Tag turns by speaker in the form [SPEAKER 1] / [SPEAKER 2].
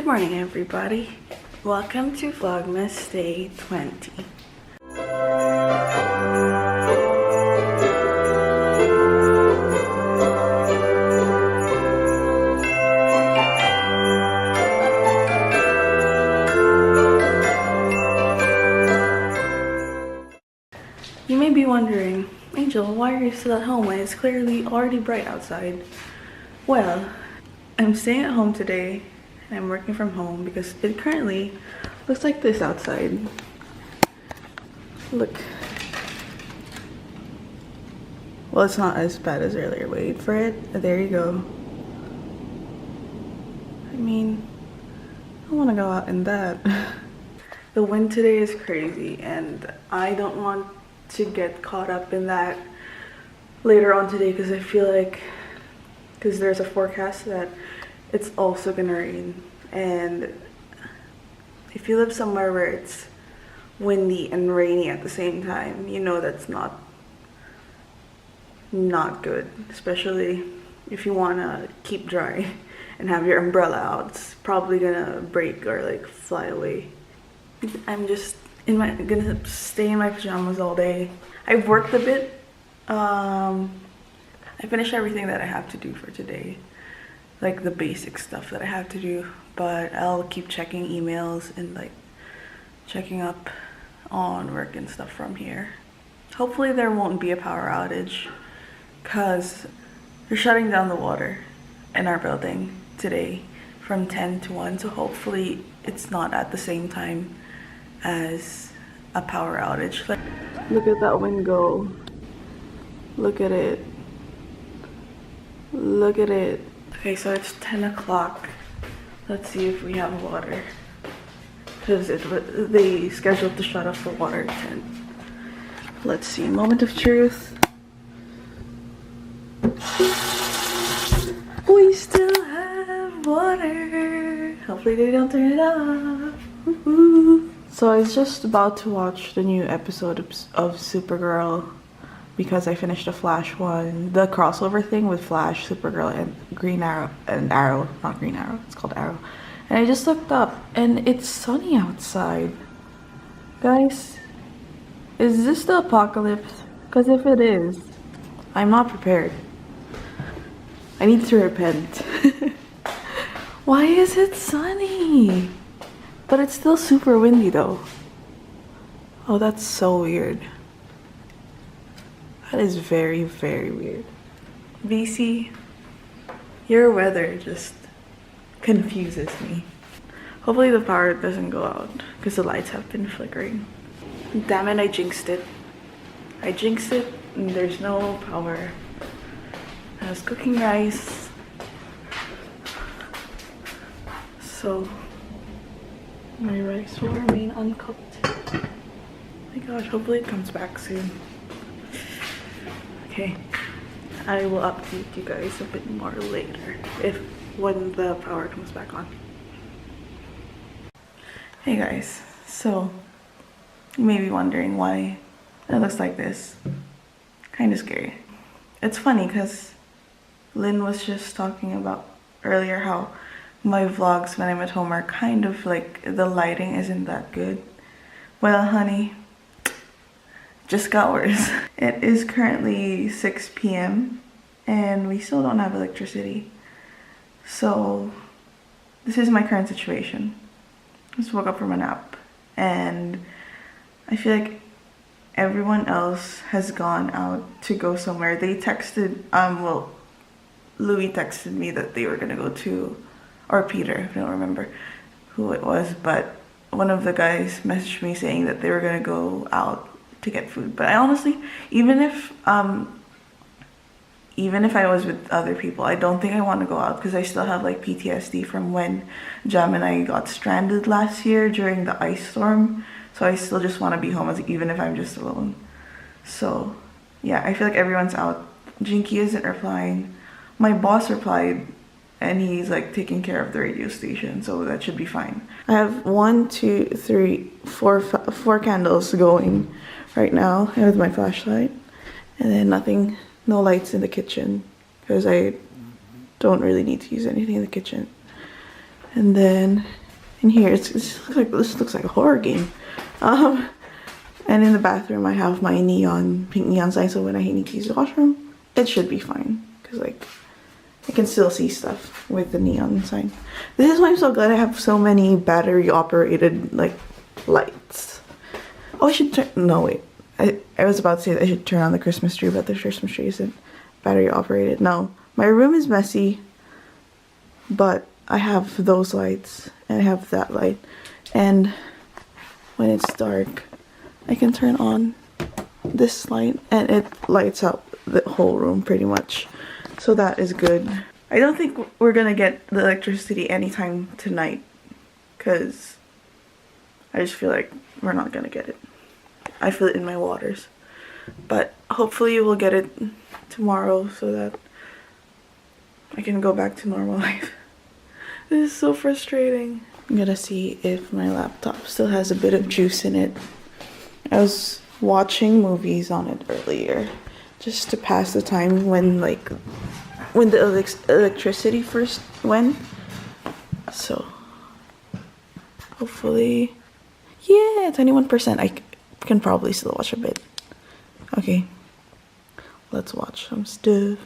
[SPEAKER 1] Good morning, everybody. Welcome to Vlogmas Day 20. You may be wondering, Angel, why are you still at home when it's clearly already bright outside? Well, I'm staying at home today and I'm working from home because it currently looks like this outside. Look. Well, it's not as bad as earlier. Wait for it. There you go. I mean, I want to go out in that. The wind today is crazy and I don't want to get caught up in that later on today because I feel like there's a forecast that it's also gonna rain, and if you live somewhere where it's windy and rainy at the same time, you know that's not good, especially if you want to keep dry and have your umbrella out. It's probably gonna break or like fly away. I'm just gonna stay in my pajamas all day. I've worked a bit. I finished everything that I have to do for today, like the basic stuff that I have to do, but I'll keep checking emails and like checking up on work and stuff from here. Hopefully there won't be a power outage because they're shutting down the water in our building today from 10 to 1, so hopefully it's not at the same time as a power outage. Like, look at that wind go. Look at it. Look at it. Okay, so it's 10 o'clock. Let's see if we have water. Because they scheduled to shut off the water at 10. Let's see. Moment of truth. We still have water. Hopefully they don't turn it off. Woohoo. So I was just about to watch the new episode of Supergirl because I finished the Flash one, the crossover thing with Flash, Supergirl, and Green Arrow, not Green Arrow, it's called Arrow. And I just looked up and it's sunny outside. Guys, is this the apocalypse? Because if it is, I'm not prepared. I need to repent. Why is it sunny? But it's still super windy though. Oh, that's so weird. That is very, very weird. VC, your weather just confuses me. Hopefully the power doesn't go out because the lights have been flickering. Damn it, I jinxed it. I jinxed it and there's no power. I was cooking rice. So my rice will remain uncooked. Oh my gosh, hopefully it comes back soon. Okay, I will update you guys a bit more later when the power comes back on. Hey guys, so you may be wondering why it looks like this. Kind of scary. It's funny because Lynn was just talking about earlier how my vlogs when I'm at home are kind of like the lighting isn't that good. Well, honey, just got worse. It is currently 6 p.m. and we still don't have electricity. So this is my current situation. I just woke up from a nap and I feel like everyone else has gone out to go somewhere. They texted, well, Louis texted me that they were gonna go to, or Peter, I don't remember who it was, but one of the guys messaged me saying that they were gonna go out to get food. But I honestly, even if I was with other people, I don't think I want to go out because I still have like PTSD from when Jam and I got stranded last year during the ice storm. So I still just want to be home even if I'm just alone. So yeah, I feel like everyone's out. Jinky isn't replying. My boss replied and he's like taking care of the radio station, so that should be fine. I have 4 candles going right now with my flashlight, and then no lights in the kitchen because I don't really need to use anything in the kitchen. And then in here, this looks like a horror game. And in the bathroom, I have my pink neon sign, so when I need to use the washroom, it should be fine. Because, like, I can still see stuff with the neon sign. This is why I'm so glad I have so many battery-operated, like, lights. Oh, I should turn... No, wait. I was about to say that I should turn on the Christmas tree, but the Christmas tree isn't battery-operated. No. My room is messy, but I have those lights, and I have that light. And when it's dark, I can turn on this light and it lights up the whole room pretty much. So that is good. I don't think we're gonna get the electricity anytime tonight because I just feel like we're not gonna get it. I feel it in my waters. But hopefully we'll get it tomorrow so that I can go back to normal life. This is so frustrating. I'm gonna see if my laptop still has a bit of juice in it. I was watching movies on it earlier just to pass the time when the electricity first went. So hopefully, yeah, 21%. I can probably still watch a bit. Okay, let's watch some stuff.